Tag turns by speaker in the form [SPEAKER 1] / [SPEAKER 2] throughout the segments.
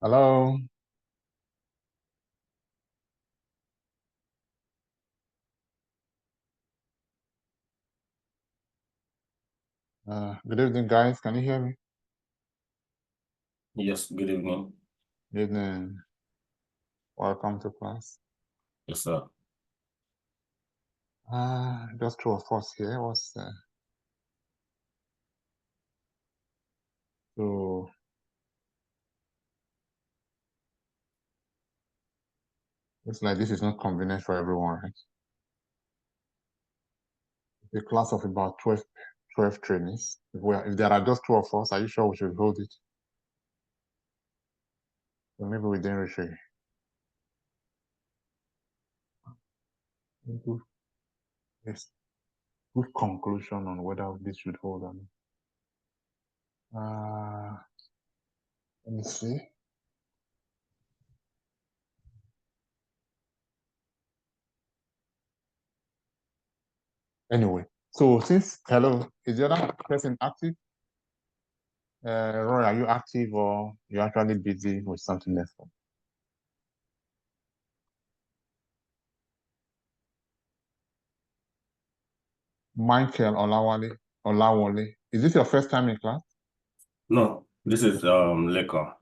[SPEAKER 1] Hello. Good evening, guys. Can you hear me?
[SPEAKER 2] Yes, good evening.
[SPEAKER 1] Good evening. Welcome to class.
[SPEAKER 2] Yes, sir.
[SPEAKER 1] Just two of us here. So looks like this is not convenient for everyone, right? A class of about 12 trainees. If there are just two of us, are you sure we should hold it? So maybe we didn't reach a good, yes, good conclusion on whether this should hold or not. Let me see. Anyway, so hello, is the other person active? Roy, are you active or you're actually busy with something else? Michael Olawale. Is this your first time in class?
[SPEAKER 2] No, this is Lekon.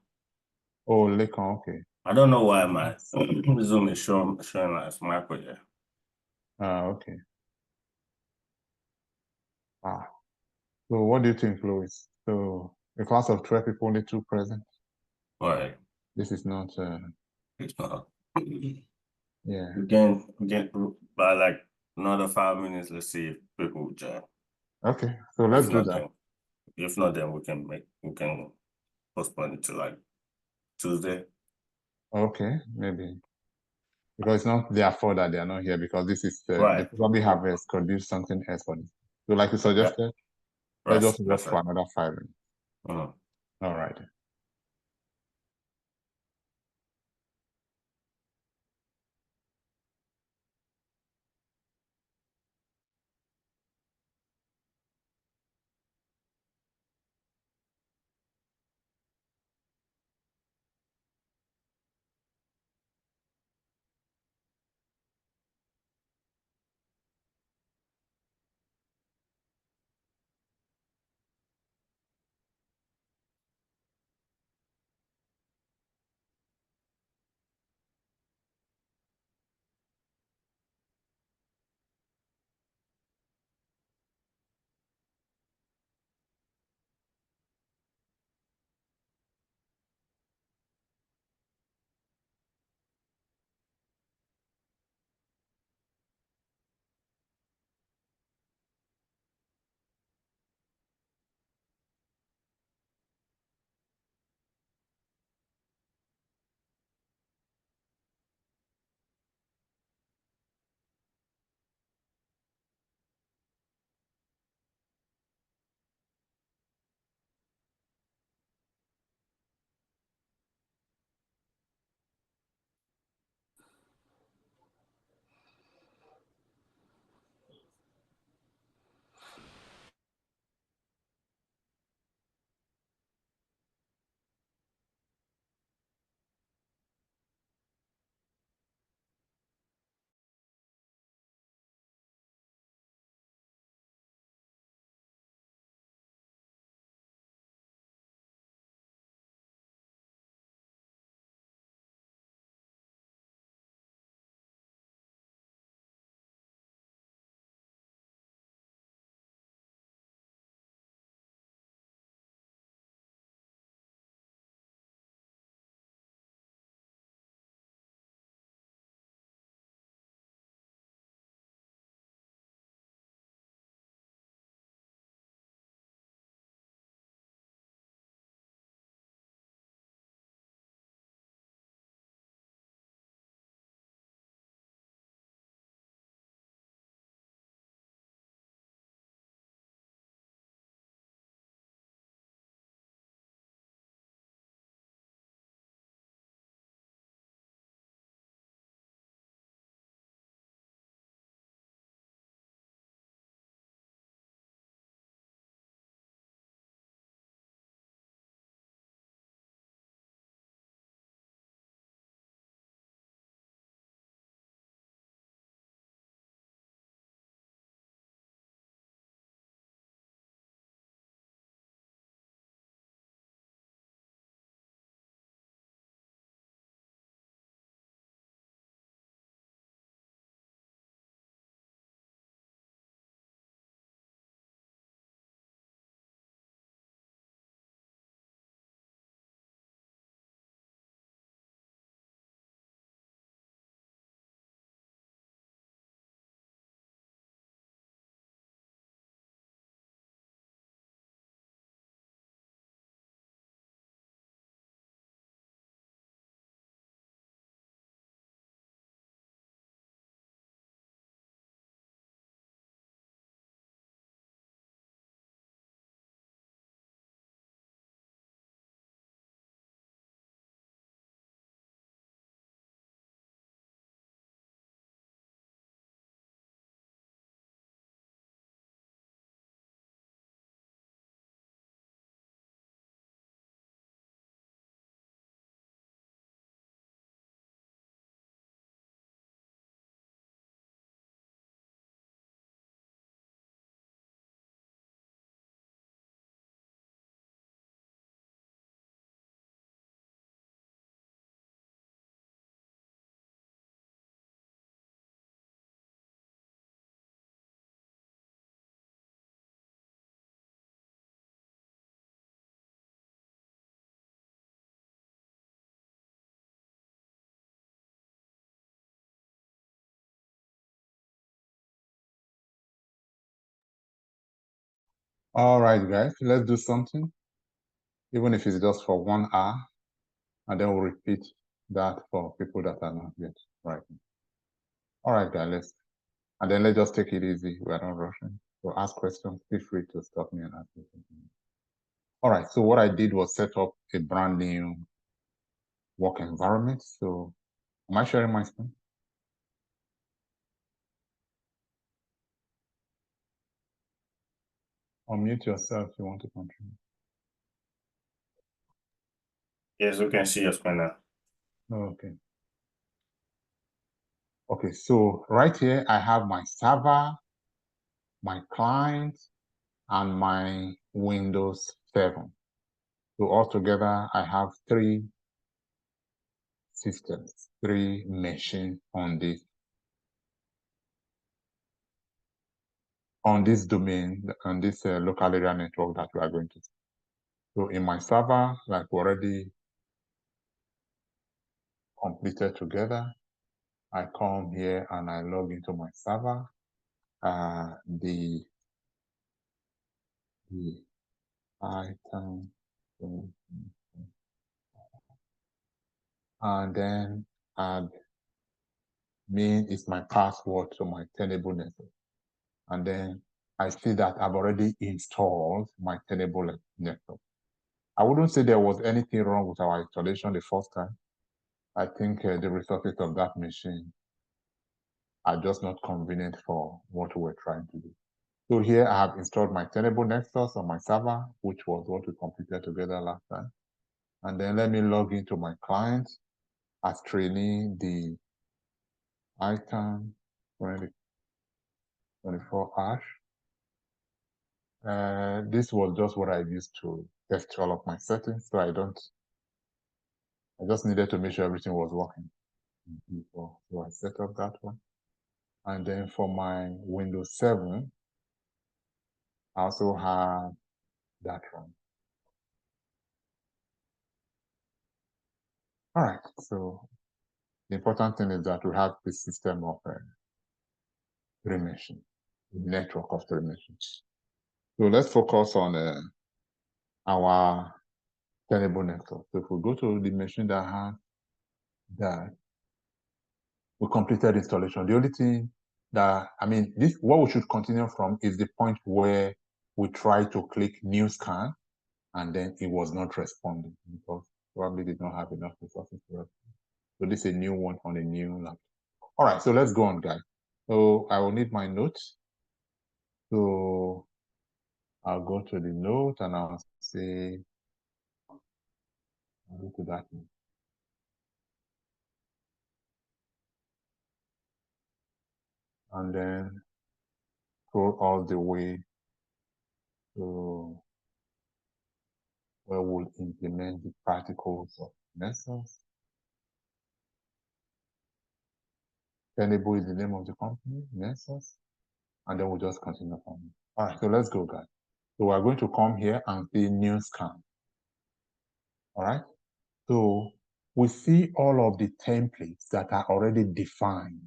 [SPEAKER 1] Oh, Lekon, okay.
[SPEAKER 2] I don't know why my Zoom is showing as my project.
[SPEAKER 1] Okay. So what do you think, Louis? So a class of 12 people, only two present.
[SPEAKER 2] All right.
[SPEAKER 1] This is not
[SPEAKER 2] It's not.
[SPEAKER 1] yeah.
[SPEAKER 2] We can by like another 5 minutes. Let's see if people will join.
[SPEAKER 1] Okay, so let's
[SPEAKER 2] If
[SPEAKER 1] do
[SPEAKER 2] not,
[SPEAKER 1] that.
[SPEAKER 2] then we can postpone it to like Tuesday.
[SPEAKER 1] Okay, maybe. Because it's not their fault that they are not here because this is they
[SPEAKER 2] Right.
[SPEAKER 1] probably have scheduled something else for this. So like you
[SPEAKER 2] Yeah.
[SPEAKER 1] suggested, let's just work for another 5 minutes. All right. All right, guys, let's do something, even if it's just for 1 hour, and then we'll repeat that for people that are not yet right. All right, guys, and then let's just take it easy. We are not rushing. So ask questions, feel free to stop me and ask me something. All right, so what I did was set up a brand new work environment. So am I sharing my screen? Unmute yourself if you want to contribute.
[SPEAKER 2] Yes, we can see your screen now.
[SPEAKER 1] Okay. Okay, so right here, I have my server, my client, and my Windows 7. So altogether, I have 3 systems, 3 machines on this domain, on this local area network that we are going to see. So in my server, like already completed together, I come here and I log into my server. The item, and then admin is my password to my Tenable network. And then I see that I've already installed my Tenable network. I wouldn't say there was anything wrong with our installation the first time. I think the resources of that machine are just not convenient for what we're trying to do. So here I have installed my Tenable Nexus on my server, which was what we completed together last time. And then let me log into my client as trainee, the item 2024 hash. This was just what I used to test all of my settings, so I just needed to make sure everything was working before. So I set up that one. And then for my Windows 7, I also have that one. All right, so the important thing is that we have this system of 3 machines, network of 3 machines. So let's focus on our Tenable network. So if we go to the machine that has that, we completed installation. The only thing that, what we should continue from is the point where we try to click new scan and then it was not responding because probably did not have enough resources to respond. So this is a new one on a new laptop. All right, so let's go on, guys. So I will need my notes. So I'll go to the note and I'll say, I'll go to that note. And then go all the way to where we'll implement the particles of Nessus. Tenable is the name of the company, Nessus. And then we'll just continue from it. All right, so let's go, guys. So we're going to come here and see new scan. All right, so we see all of the templates that are already defined.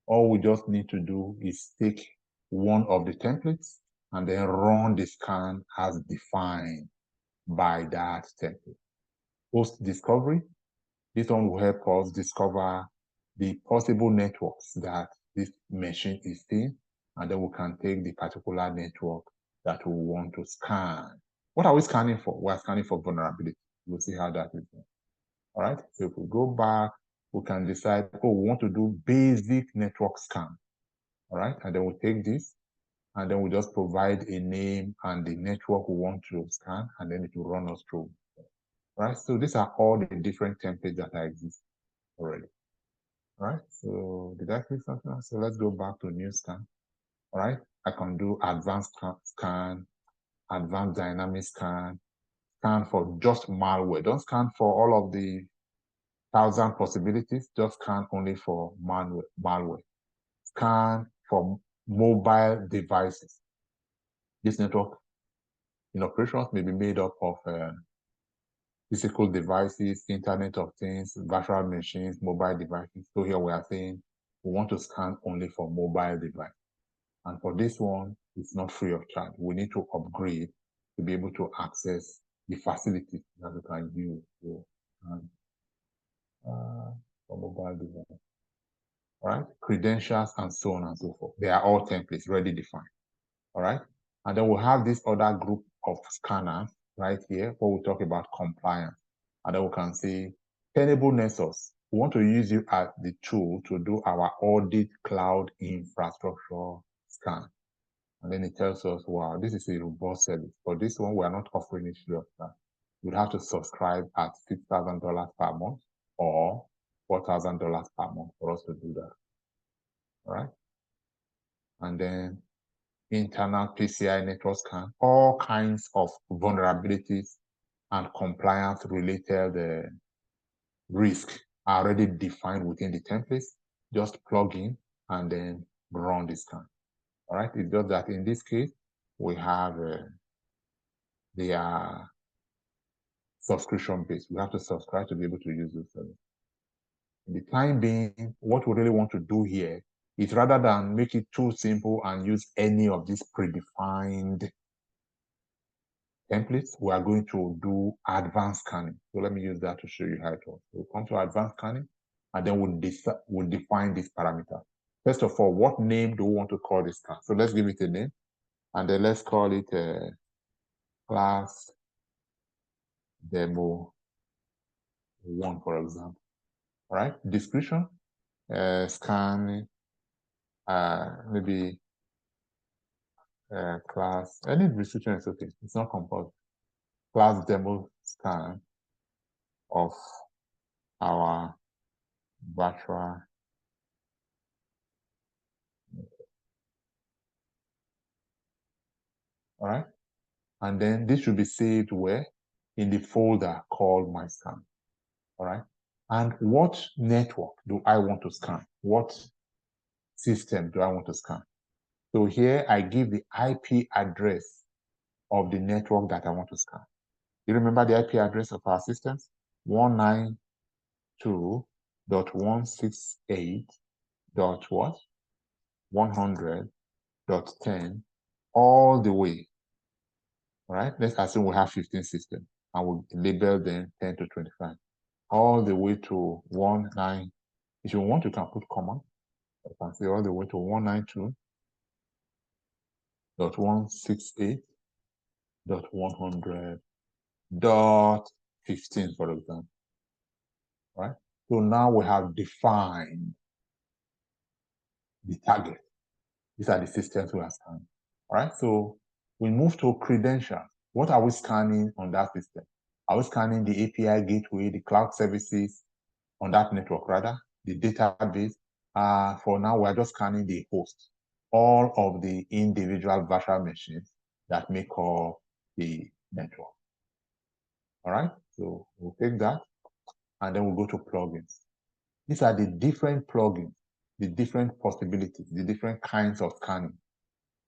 [SPEAKER 1] All we just need to do is take one of the templates and then run the scan as defined by that template. Post discovery, this one will help us discover the possible networks that this machine is in, and then we can take the particular network that we want to scan. What are we scanning for? We're scanning for vulnerability. We'll see how that is done. All right, so if we go back, we can decide, we want to do basic network scan. All right, and then we'll take this, and then we'll just provide a name and the network we want to scan, and then it will run us through. All right, so these are all the different templates that exist already. All right, so did I click something else? So let's go back to new scan. All right, I can do advanced scan, advanced dynamic scan, scan for just malware. Don't scan for all of the 1,000 possibilities, just scan only for malware. Scan for mobile devices. This network in operations may be made up of physical devices, Internet of Things, virtual machines, mobile devices. So here we are saying we want to scan only for mobile device. And for this one, it's not free of charge. We need to upgrade to be able to access the facilities that we can use for mobile device. All right, credentials and so on and so forth. They are all templates ready defined. All right, and then we'll have this other group of scanners right here where we talk about compliance. And then we can see Tenable Nessus. We want to use you as the tool to do our audit cloud infrastructure scan. And then it tells us, wow, this is a robust service. For this one, we are not offering it free of charge. You'd have to subscribe at $6,000 per month or $4,000 per month for us to do that. All right. And then internal PCI network scan, all kinds of vulnerabilities and compliance related risk are already defined within the templates. Just plug in and then run the scan. All right. It's just that in this case, we have they are subscription based. We have to subscribe to be able to use those services. In the time being, what we really want to do here is rather than make it too simple and use any of these predefined templates, we are going to do advanced scanning. So let me use that to show you how it works. We'll come to advanced scanning, and then we'll define this parameter. First of all, what name do we want to call this scan? So let's give it a name, and then let's call it class demo 1, for example. All right, description, scan, maybe class, any description is okay. It's not compulsory. Class demo scan of our virtual. All right, and then this should be saved where? In the folder called my scan. All right, and what network do I want to scan? What system do I want to scan? So here I give the IP address of the network that I want to scan. You remember the IP address of our systems? 192.168. what? 100.10 all the way. All right, let's assume we have 15 systems and we'll label them 10 to 25 all the way to 19. If you want, you can put comma. You can say all the way to 192.168.100.15, for example. All right, so now we have defined the target. These are the systems we are scanning. All right, so we move to credentials. What are we scanning on that system? Are we scanning the API gateway, the cloud services on that network, rather, the database? For now, we're just scanning the host, all of the individual virtual machines that make up the network. All right, so we'll take that, and then we'll go to plugins. These are the different plugins, the different possibilities, the different kinds of scanning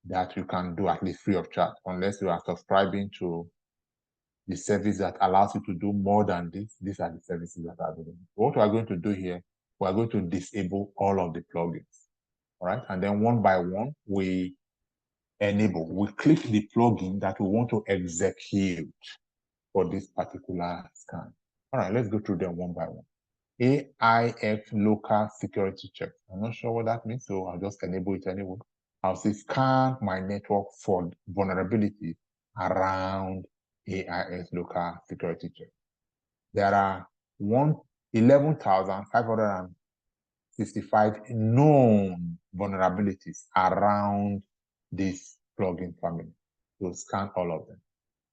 [SPEAKER 1] that you can do at least free of charge, unless you are subscribing to the service that allows you to do more than this. These are the services that are available. What we are going to do here, we are going to disable all of the plugins. All right, and then one by one, we enable, we click the plugin that we want to execute for this particular scan. All right, let's go through them one by one. AIF local security check. I'm not sure what that means, so I'll just enable it anyway. I'll say scan my network for vulnerability around AIS local security check. There are 11,565 known vulnerabilities around this plugin family. So scan all of them.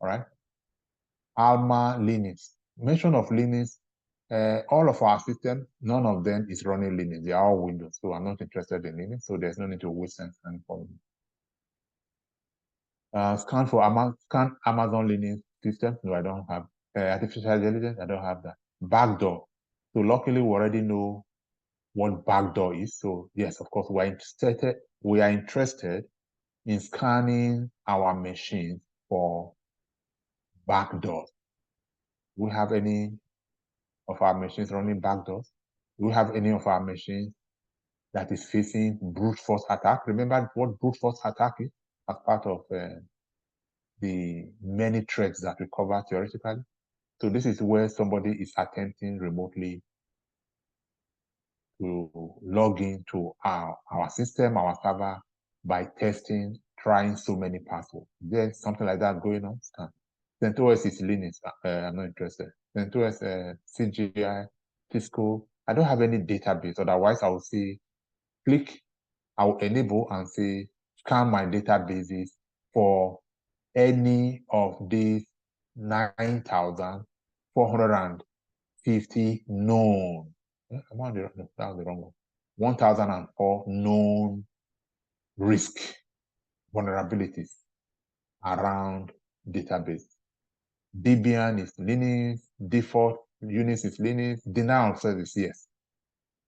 [SPEAKER 1] All right. Alma Linux. Mention of Linux. All of our systems, none of them is running Linux. They are all Windows. So I'm not interested in Linux. So there's no need to waste time scanning for me. Scan Amazon Linux system. No, I don't have. Artificial intelligence. I don't have that. Backdoor. So luckily, we already know what backdoor is. So yes, of course, we are interested in scanning our machines for backdoors. Do we have any of our machines running backdoors? Do we have any of our machines that is facing brute force attack? Remember what brute force attack is? as part of the many threats that we cover theoretically. So this is where somebody is attempting remotely to log into our system, our server, by testing, trying so many passwords. There's something like that going on. CentOS is Linux. I'm not interested. CentOS, CGI, Cisco. I don't have any database. Otherwise, I will say, click, I will enable and say, scan my databases for any of these 9,450 known. I'm on the, no, that was the wrong one. 1,004 known risk vulnerabilities around database. Debian is Linux, default Unix is Linux, denial of service, yes.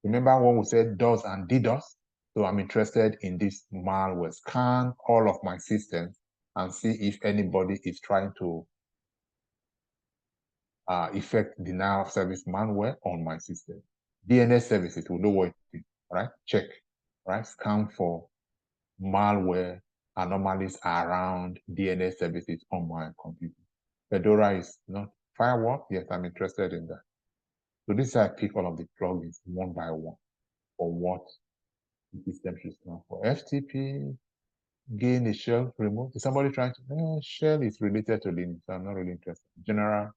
[SPEAKER 1] Remember when we said DOS and DDoS? So I'm interested in this malware. Scan all of my systems and see if anybody is trying to effect denial of service malware on my system. DNS services, we know what it is, right? Check, right? Scan for malware anomalies around DNS services on my computer. Fedora is not firewall. Yes, I'm interested in that. So this is how I pick all of the plugins one by one for what the system should stand for. FTP, gain a shell remote. Is somebody trying to, shell is related to Linux. So I'm not really interested. General,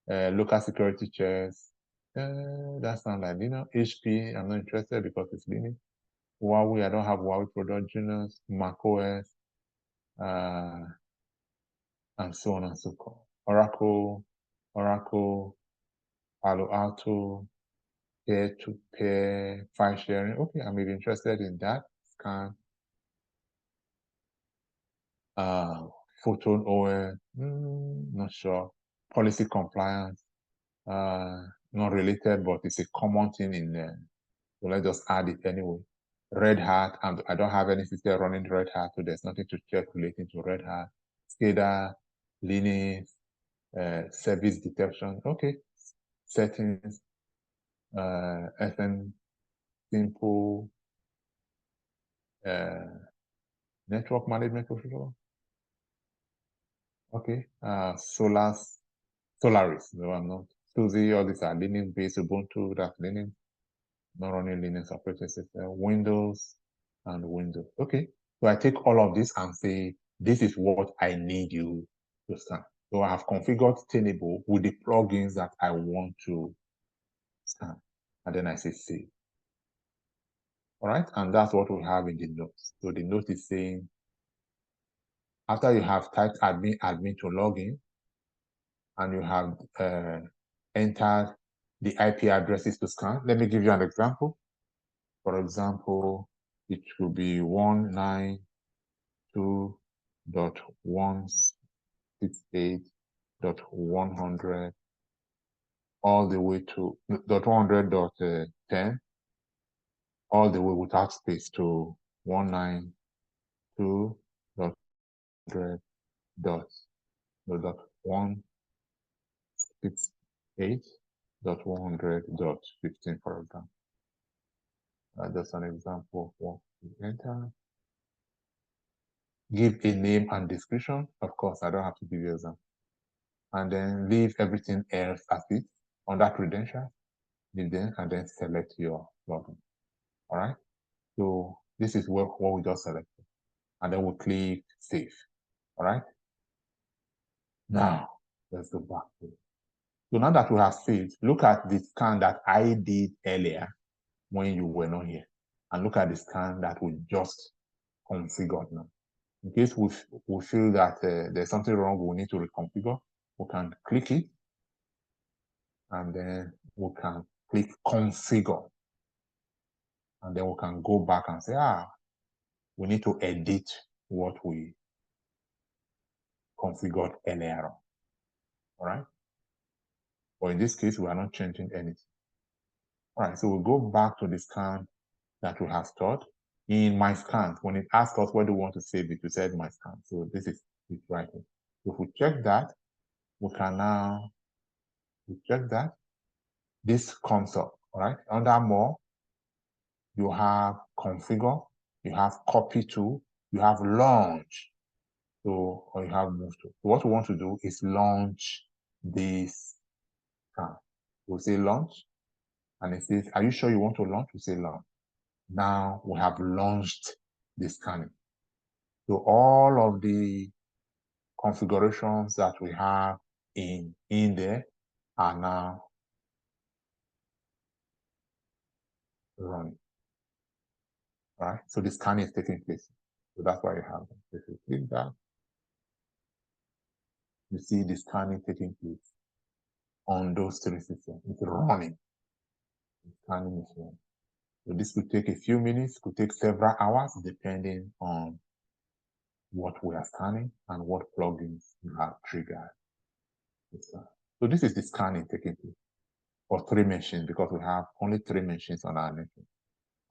[SPEAKER 1] local security checks. That sounds like, HP, I'm not interested because it's Linux. Huawei, I don't have Huawei product, Junos, macOS, and so on and so forth. Oracle, Palo Alto, peer-to-peer file sharing. Okay, I may be interested in that. Scan. Photon OS, not sure. Policy compliance, not related, but it's a common thing in there. So let's just add it anyway. Red Hat, and I don't have any system running Red Hat, so there's nothing to check relating to Red Hat. SCADA, Linux, service detection. Okay, settings, FM simple, network management control. Okay, Solaris. No, I'm not. SUSE, all these are Linux-based. Ubuntu, that's Linux. Not running Linux operating system. Windows and Windows. Okay, so I take all of this and say, this is what I need you to scan. So I have configured Tenable with the plugins that I want to scan. And then I say save. All right, and that's what we have in the notes. So the note is saying, after you have typed admin to login, and you have entered the IP addresses to scan. Let me give you an example. For example, it will be 192.168.100 all the way to .100.10, all the way without space to 192.168.100.15, for example. Just an example of what we enter. Give a name and description. Of course, I don't have to give you example. And then leave everything else as it under credentials. Leave them and then select your login. All right. So this is what we just selected. And then we'll click save. All right. Now let's go back to it. So now that we have saved, look at the scan that I did earlier when you were not here. And look at the scan that we just configured now. In case we feel that there's something wrong, we need to reconfigure, we can click it, and then we can click configure. And then we can go back and say, we need to edit what we configured earlier on. All right? But in this case, we are not changing anything. All right, so we'll go back to the scan that we have stored. In my scans, when it asks us where do we want to save it, we said my scan. So this is it right here. So if we check that, we can now check that. This comes up, all right? Under more, you have configure, you have copy to, you have launch. So, or you have move to. So what we want to do is launch this scan. We'll say launch, and it says, are you sure you want to launch? We say launch. Now we have launched the scanning. So all of the configurations that we have in there are now running. All right, so the scanning is taking place. So that's why you have them. If you click that, you see the scanning taking place on those three systems. It's running. The scanning is running. So this could take a few minutes, could take several hours, depending on what we are scanning and what plugins you have triggered. So this is the scanning taking place for 3 machines, because we have only 3 machines on our network.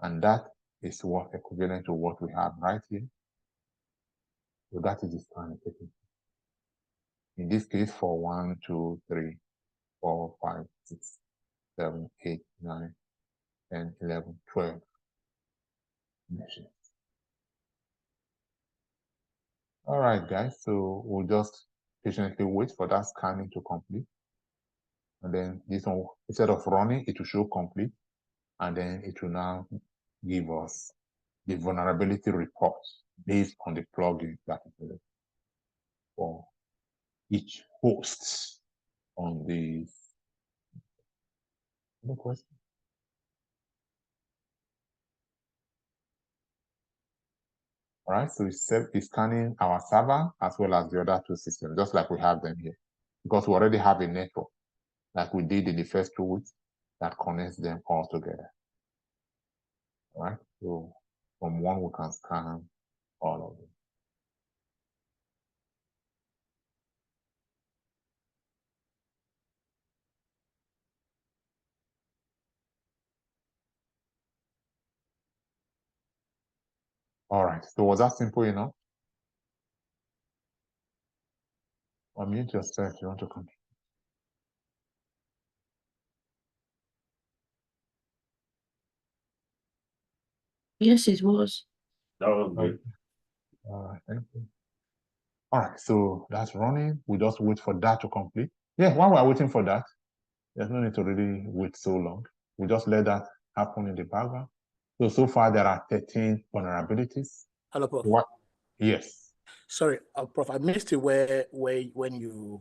[SPEAKER 1] And that is what equivalent to what we have right here. So that is the scanning taking place. In this case, for 1, 2, 3, 4, 5, 6, 7, 8, 9, 10, 11, 12 machines. All right, guys, so we'll just patiently wait for that scanning to complete. And then this one, instead of running, it will show complete. And then it will now give us the vulnerability report based on the plugin that is available for each host on this. No question? All right, so it's scanning our server as well as the other 2 systems, just like we have them here, because we already have a network, like we did in the first 2 weeks, that connects them all together. All right, so from one we can scan all of them. All right, so was that simple enough? Unmute yourself if you want to come.
[SPEAKER 3] Yes, it was.
[SPEAKER 2] That was good.
[SPEAKER 1] All right, thank you. All right, so that's running. We just wait for that to complete. Yeah, while we're waiting for that, there's no need to really wait so long. We just let that happen in the background. So far there are 13 vulnerabilities.
[SPEAKER 3] Hello, Prof.
[SPEAKER 1] What? Yes.
[SPEAKER 3] Sorry, Prof. I missed it. Where did you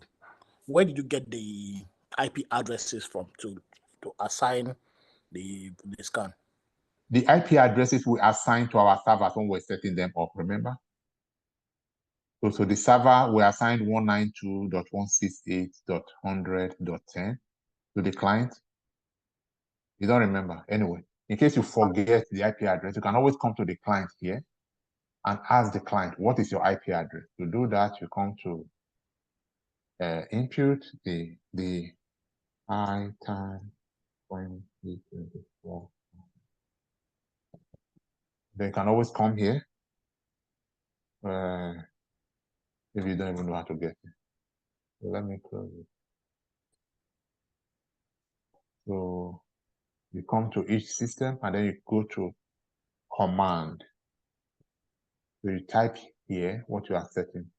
[SPEAKER 3] get the IP addresses from to assign the scan?
[SPEAKER 1] The IP addresses we assign to our servers when we're setting them up, remember? So the server, we assigned 192.168.100.10 to the client. You don't remember? Anyway, in case you forget the IP address, you can always come to the client here and ask the client, what is your IP address? To do that, you come to input the time 2024. Then you can always come here if you don't even know how to get it. So let me close it. So you come to each system and then you go to command. So you type here what you are setting.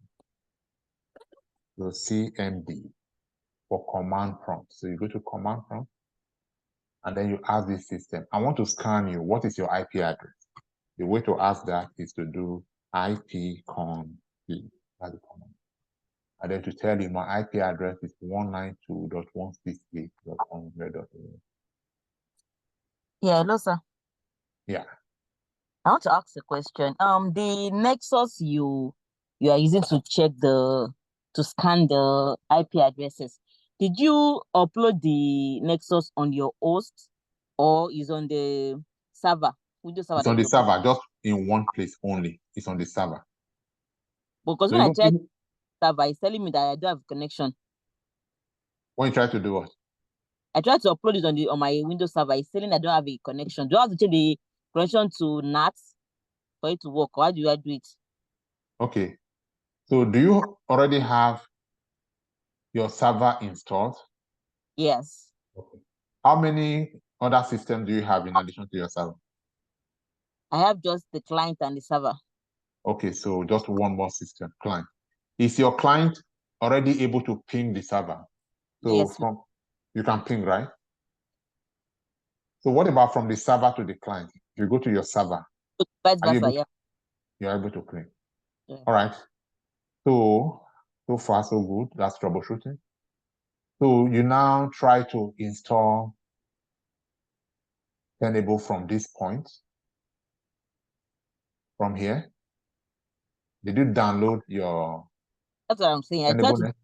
[SPEAKER 1] So CMD for command prompt. So you go to command prompt and then you ask this system, I want to scan you. What is your IP address? The way to ask that is to do ipconfig. That's the command. And then to tell you my IP address is 192.168.100.1.
[SPEAKER 4] Yeah, hello, sir.
[SPEAKER 1] Yeah.
[SPEAKER 4] I want to ask a question. The Nexus you are using to scan the IP addresses, did you upload the Nexus on your host or is on the server? Windows server
[SPEAKER 1] It's on
[SPEAKER 4] that
[SPEAKER 1] the
[SPEAKER 4] you're using?
[SPEAKER 1] server, just in one place only. It's on the server.
[SPEAKER 4] Because
[SPEAKER 1] So
[SPEAKER 4] when I
[SPEAKER 1] even
[SPEAKER 4] check server, it's telling me that I don't have connection.
[SPEAKER 1] when you try to do what?
[SPEAKER 4] I tried to upload it on my Windows server. It's telling I don't have a connection. Do I have to change the connection to NAT for it to work? Or how do I do it?
[SPEAKER 1] Okay. So do you already have your server installed?
[SPEAKER 4] Yes.
[SPEAKER 1] Okay. How many other systems do you have in addition to your server?
[SPEAKER 4] I have just the client and the server.
[SPEAKER 1] Okay, so just one more system, client. Is your client already able to ping the server? So
[SPEAKER 4] Yes.
[SPEAKER 1] from you can ping, right? So what about from the server to the client? If you go to your server,
[SPEAKER 4] Vice
[SPEAKER 1] are you
[SPEAKER 4] versa,
[SPEAKER 1] able
[SPEAKER 4] yeah.
[SPEAKER 1] you're able to ping.
[SPEAKER 4] Yeah.
[SPEAKER 1] All right. So far so good. That's troubleshooting. So you now try to install Tenable from this point, from here. Did you download your
[SPEAKER 4] That's what I'm saying. I tried to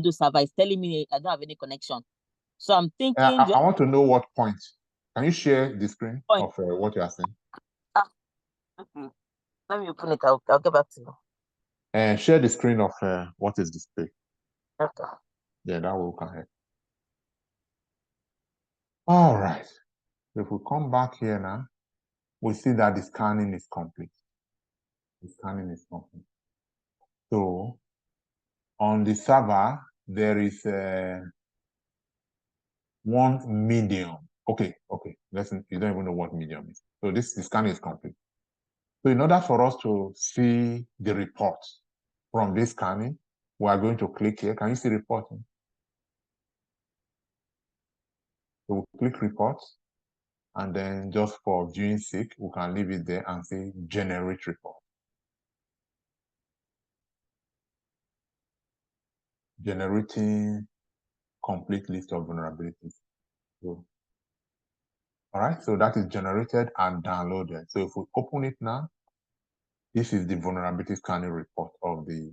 [SPEAKER 4] do server. It's telling me I don't have any connection. So I'm thinking.
[SPEAKER 1] I want to know what point. Can you share the screen of what you are saying?
[SPEAKER 4] Okay. Let me open it. I'll get back to you.
[SPEAKER 1] And share the screen of what is displayed.
[SPEAKER 4] Okay.
[SPEAKER 1] Yeah, that will can help. All right. So if we come back here now, we see that the scanning is complete. The scanning is complete. So on the server, there is one medium. Okay. Listen, you don't even know what medium is. So the scanning is complete. So in order for us to see the report from this scanning, we are going to click here. Can you see reporting? So we'll click reports, and then just for viewing sake, we can leave it there and say generate report. Generating complete list of vulnerabilities. So, all right, so that is generated and downloaded. So if we open it now, this is the vulnerability scanning report of the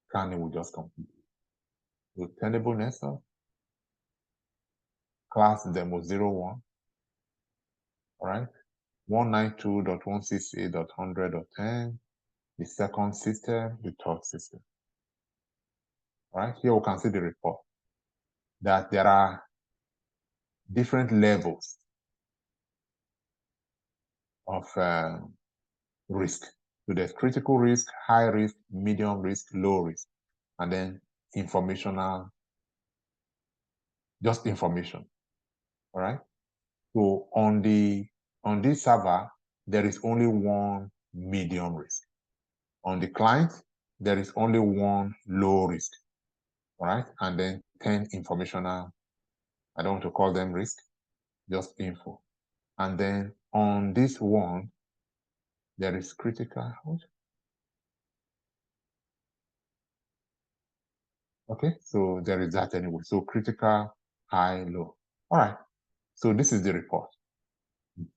[SPEAKER 1] scanning we just completed. So Tenable Nessus, class demo 01, all right, 192.168.100.10, the second system, the third system. All right, here we can see the report that there are different levels of risk. So there's critical risk, high risk, medium risk, low risk, and then informational, just information. All right. So on this server, there is only one medium risk. On the client, there is only one low risk. All right. And then 10 informational, I don't want to call them risk, just info. And then on this one, there is critical. Okay, so there is that anyway. So critical, high, low. All right. So this is the report,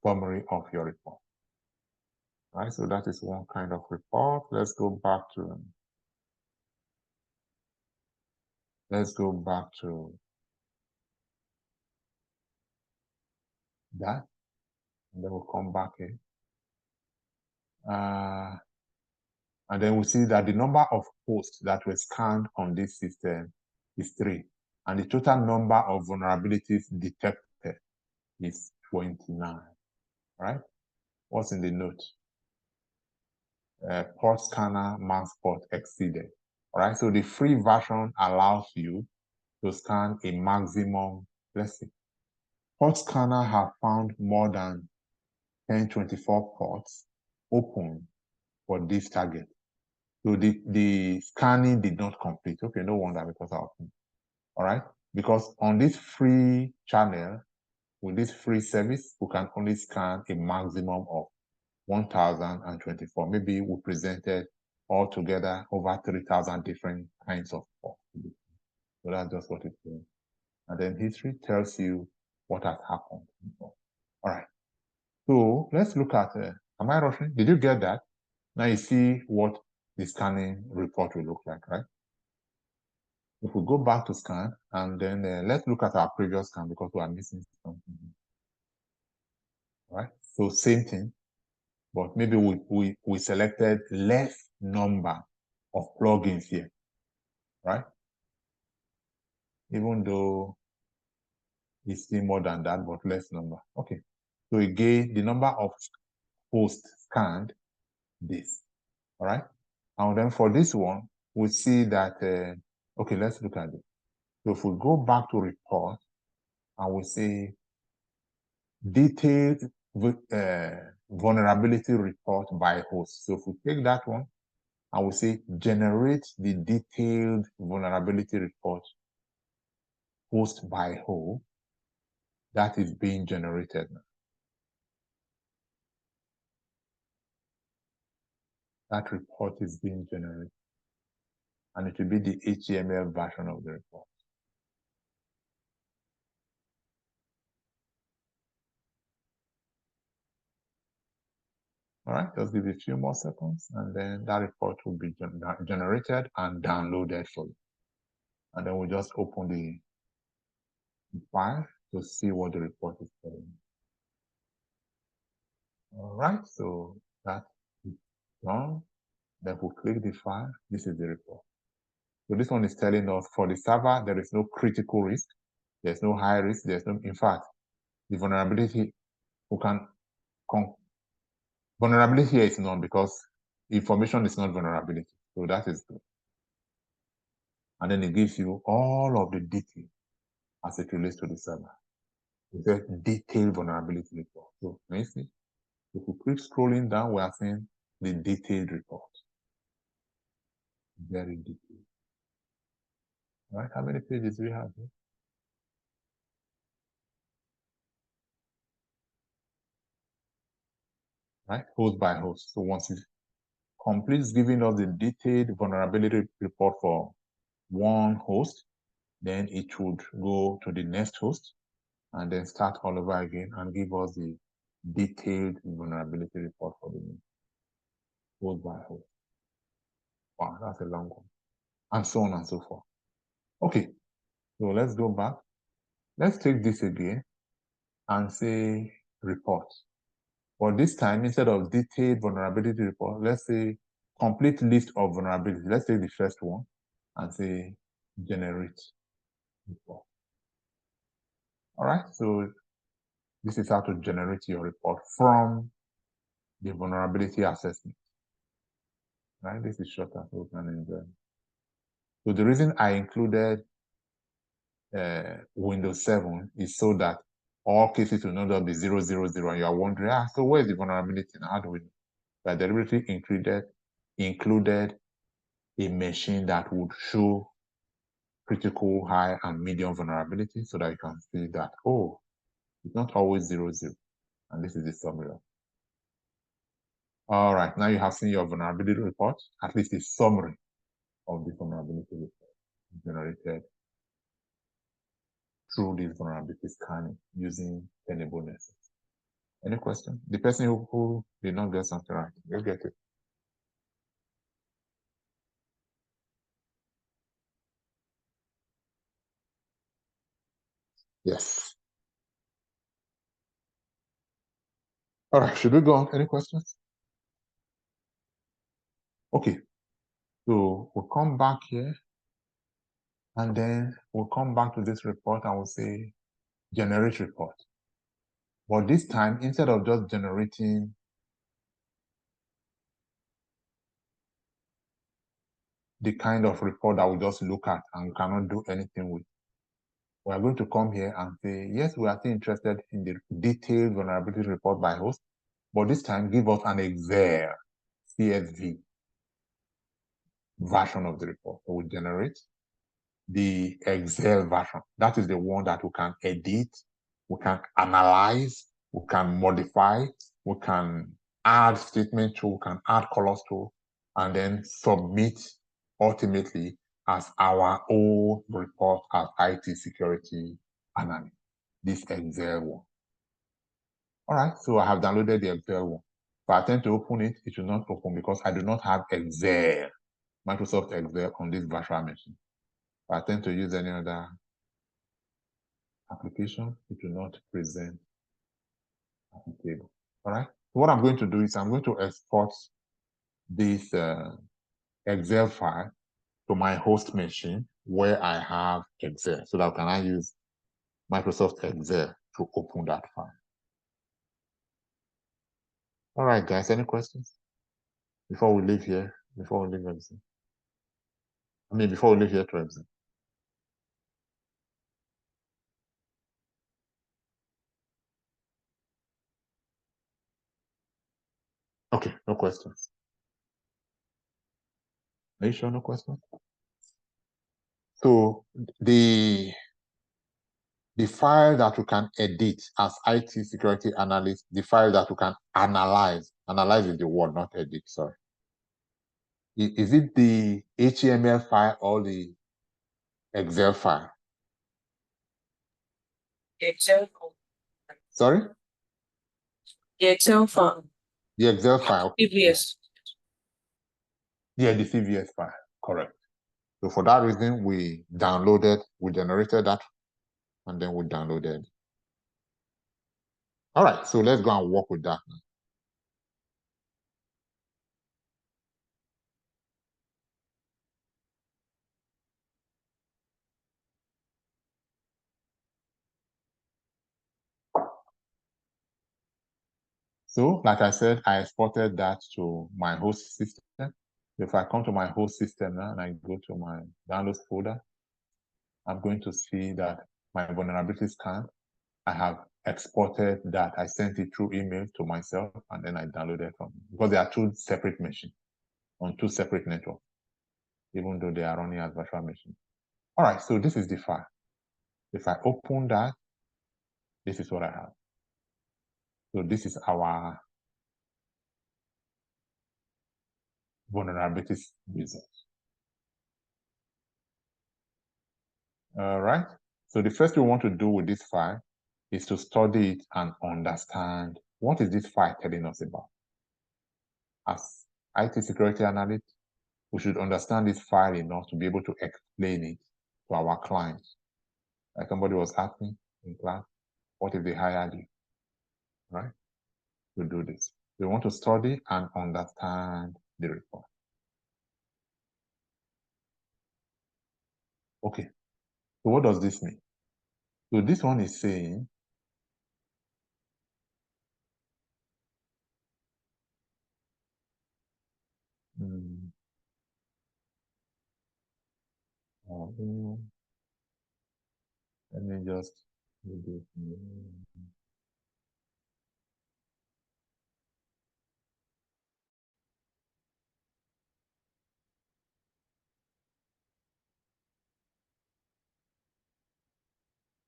[SPEAKER 1] summary of your report. All right, so that is one kind of report. Let's go back to that, and then we'll come back here. And then we see that the number of hosts that were scanned on this system is 3. And the total number of vulnerabilities detected is 29. All right? What's in the note? Port scanner max port exceeded. All right, so the free version allows you to scan a maximum, let's see. Port scanner have found more than 1024 ports open for this target. So the scanning did not complete. Okay, no wonder, because I opened. All right, because on this free channel, with this free service, we can only scan a maximum of 1024. Maybe we presented altogether over 3,000 different kinds of ports. So that's just what it's doing. And then history tells you what has happened. All right. So let's look at, am I rushing? Did you get that? Now you see what the scanning report will look like, right? If we go back to scan, and then let's look at our previous scan because we are missing something. All right. So same thing, but maybe we selected less number of plugins here, right? Even though it's still more than that, but less number. Okay. So again, the number of hosts scanned this. All right. And then for this one, we see that, okay, let's look at it. So if we go back to report and we say detailed vulnerability report by host. So if we take that one, I will say generate the detailed vulnerability report host by host. That is being generated now. That report is being generated. And it will be the HTML version of the report. All right, just give it a few more seconds, and then that report will be generated and downloaded for you. And then we'll just open the file to see what the report is telling. All right, so that is done. Then we'll click the file. This is the report. So this one is telling us for the server, there is no critical risk. There's no high risk. There's no, in fact, the vulnerability, vulnerability here is none because information is not vulnerability. So that is good. And then it gives you all of the details as it relates to the server. It's a detailed vulnerability report. So can you see? If we keep scrolling down, we are seeing the detailed report. Very detailed. All right, how many pages do we have here? Right, host by host. So once it completes giving us the detailed vulnerability report for one host, then it should go to the next host and then start all over again and give us the detailed vulnerability report for the new host by host. Wow, that's a long one. And so on and so forth. Okay, so let's go back. Let's take this again and say report. But this time, instead of detailed vulnerability report, let's say complete list of vulnerabilities. Let's take the first one and say generate report. All right, so this is how to generate your report from the vulnerability assessment. Right, this is shorter, so we can enjoy. So the reason I included Windows 7 is so that all cases will not just be 000, and you are wondering, so where is the vulnerability? Now, how do we know? So I deliberately included a machine that would show critical, high, and medium vulnerability so that you can see that, oh, it's not always 000. And this is the summary. All right, now you have seen your vulnerability report, at least a summary of the vulnerability report generated through this vulnerability scanning using Tenable Nessus. Any question? The person who did not get something right, you'll get it. Yes. All right, should we go on? Any questions? Okay, so we'll come back here and then we'll come back to this report and we'll say generate report. But this time, instead of just generating the kind of report that we just look at and we cannot do anything with, we are going to come here and say, yes, we are still interested in the detailed vulnerability report by host, but this time give us an Excel CSV version of the report. So we generate the Excel version. That is the one that we can edit, we can analyze, we can modify, we can add statements to, we can add colors to, and then submit ultimately as our own report as IT security analyst, this Excel one. All right, so I have downloaded the Excel one. If I attempt to open it, it will not open because I do not have Excel, Microsoft Excel on this virtual machine. If I attempt to use any other application, it will not present at the table. All right, so what I'm going to do is I'm going to export this Excel file to my host machine where I have Excel, so that can I use Microsoft Excel to open that file. All right, guys, any questions before we leave here? Before we leave everything? I mean, before we leave here to everything. Okay, no questions. Are you sure no questions? So the file that we can edit as IT security analyst, the file that we can analyze is the word, not edit, sorry. Is it the HTML file or the Excel file?
[SPEAKER 5] Excel.
[SPEAKER 1] Sorry?
[SPEAKER 5] The Excel file.
[SPEAKER 1] The Excel file. Okay.
[SPEAKER 5] CVS.
[SPEAKER 1] Yeah, the CVS file, correct. So for that reason, we generated that, and then we downloaded. All right, so let's go and work with that now. So, like I said, I exported that to my host system. If I come to my host system now and I go to my downloads folder, I'm going to see that my vulnerability scan, I have exported that. I sent it through email to myself, and then I downloaded from it. Because they are two separate machines on two separate networks, even though they are running as virtual machines. All right, so this is the file. If I open that, this is what I have. So this is our vulnerabilities result. All right. So the first thing we want to do with this file is to study it and understand what is this file telling us about. As IT security analysts, we should understand this file enough to be able to explain it to our clients. Like somebody was asking in class, what if they hired you, right? To do this. We want to study and understand the report. Okay, so what does this mean? So this one is saying let me just do this.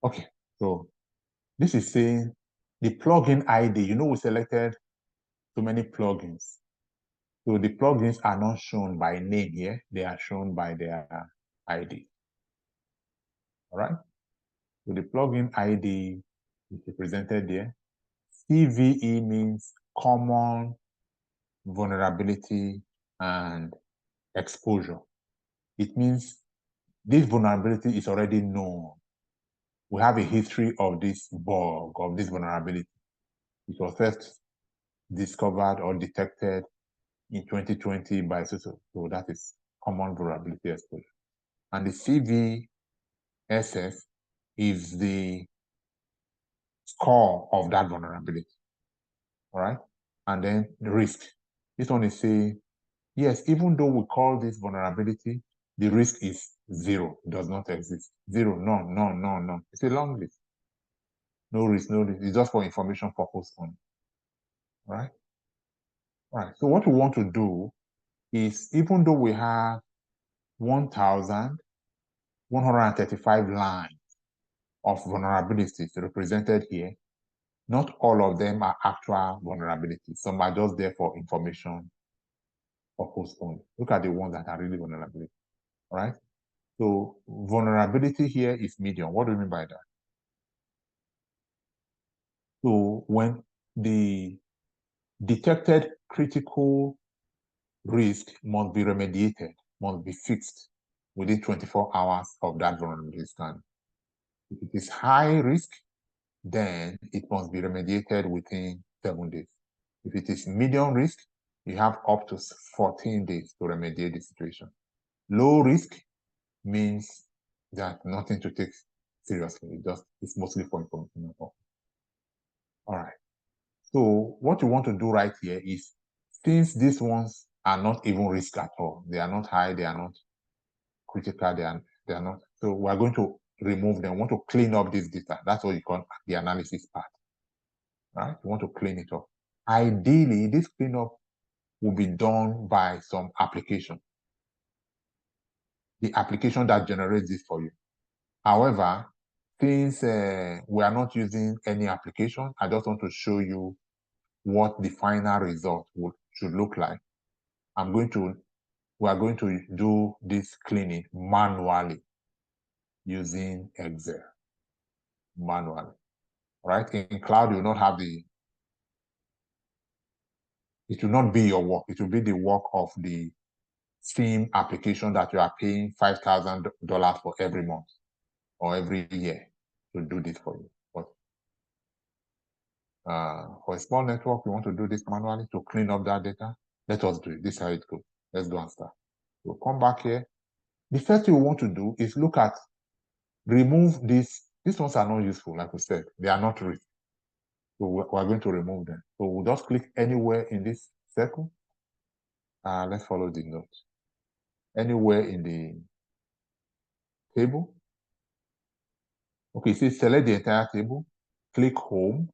[SPEAKER 1] Okay, so this is saying the plugin ID. We selected so many plugins. So the plugins are not shown by name here. They are shown by their ID. All right. So the plugin ID is represented there. CVE means common vulnerability and exposure. It means this vulnerability is already known. We have a history of this bug, of this vulnerability. It was first discovered or detected in 2020 by so that is common vulnerability exposure. And the CVSS is the score of that vulnerability. All right. And then the risk. This one is saying, yes, even though we call this vulnerability, the risk is 0. It does not exist. 0, none. It's a long list. No risk. It's just for information purpose only. All right. All right. So what we want to do is, even though we have 1,135 lines of vulnerabilities represented here, not all of them are actual vulnerabilities. Some are just there for information purpose only. Look at the ones that are really vulnerability. All right. So vulnerability here is medium. What do you mean by that? So when the detected critical risk must be remediated, must be fixed within 24 hours of that vulnerability scan. If it is high risk, then it must be remediated within 7 days. If it is medium risk, you have up to 14 days to remediate the situation. Low risk means that nothing to take seriously. It's mostly for information. All right. So what you want to do right here is, since these ones are not even risk at all, they are not high, they are not critical, they are not. So we are going to remove them. We want to clean up this data. That's what you call the analysis part. Right? You want to clean it up. Ideally, this cleanup will be done by some application. The application that generates this for you. However, since we are not using any application, I just want to show you what the final result should look like. We are going to do this cleaning manually using Excel. Manually, right? In cloud, you will not have it will not be your work. It will be the work of the SIEM application that you are paying $5,000 for every month or every year to do this for you. But for a small network, we want to do this manually to clean up that data. Let us do it. This is how it goes. Let's go and start. We'll come back here. The first thing we want to do is look at, remove this. These ones are not useful, like we said. They are not risk. So we're going to remove them. So we'll just click anywhere in this circle. Let's follow the note. Anywhere in the table. Okay, so select the entire table, click home,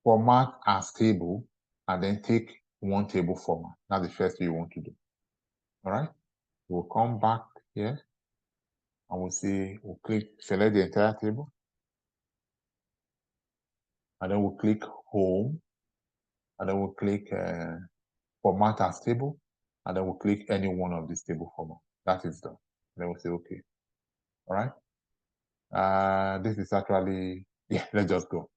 [SPEAKER 1] format as table, and then take one table format. That's the first thing you want to do. All right. We'll come back here and we'll say, we'll click, select the entire table. And then we'll click home. And then we'll click format as table. And then we'll click any one of these table format. That is done. Then we'll say, okay. All right. This is actually, yeah, let's just go.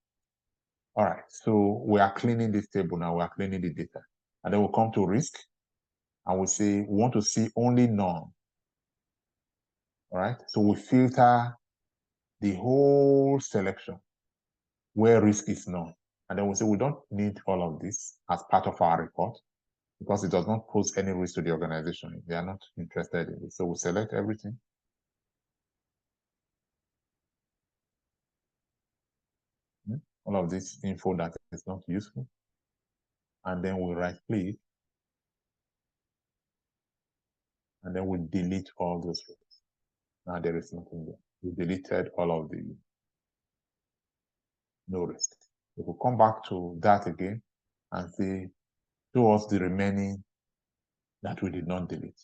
[SPEAKER 1] All right. So we are cleaning this table now. We are cleaning the data. And then we'll come to risk. And we'll say, we want to see only none. All right. So we filter the whole selection where risk is none. And then we say, we don't need all of this as part of our report because it does not pose any risk to the organization. They are not interested in it. So we select everything. All of this info that is not useful. And then we right click. And then we delete all those risks. Now there is nothing there. We deleted all of the no risk. We will come back to that again and say, show us the remaining that we did not delete.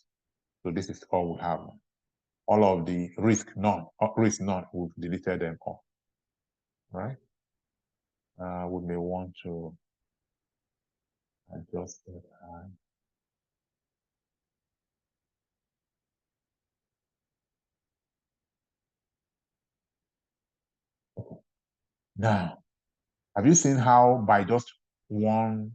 [SPEAKER 1] So this is all we have. All of the risk none, we've deleted them all. Right? We may want to adjust that. Okay. Now, have you seen how by just one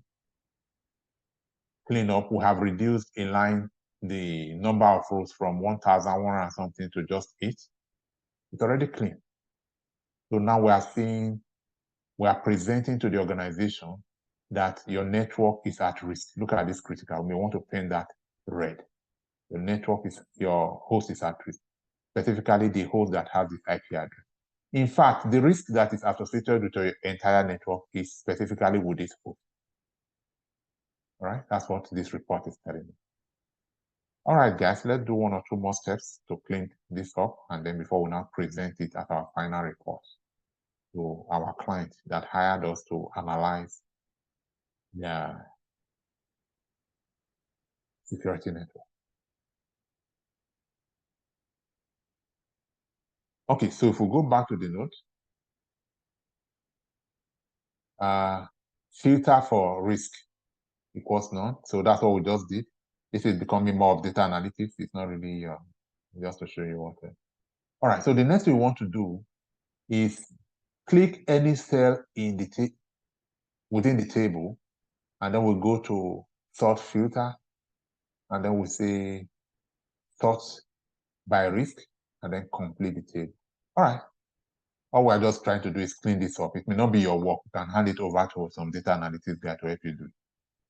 [SPEAKER 1] cleanup, we have reduced in line the number of rows from 1,100 something to just 8? It's already clean. So now we are presenting to the organization that your network is at risk. Look at this critical. We want to paint that red. Your host is at risk, specifically the host that has this IP address. In fact, the risk that is associated with your entire network is specifically with this host. All right, that's what this report is telling me. All right, guys, let's do 1 or 2 more steps to clean this up, and then before we now present it as our final report to our client that hired us to analyze their security network. Okay, so if we go back to the note, filter for risk equals none. So that's what we just did. This is becoming more of data analytics. It's not really just to show you what. All right, so the next thing we want to do is click any cell in the within the table, and then we'll go to sort filter, and then we'll say sort by risk, and then complete the table. All right. All we're just trying to do is clean this up. It may not be your work. You can hand it over to some data analytics guy to help you do it.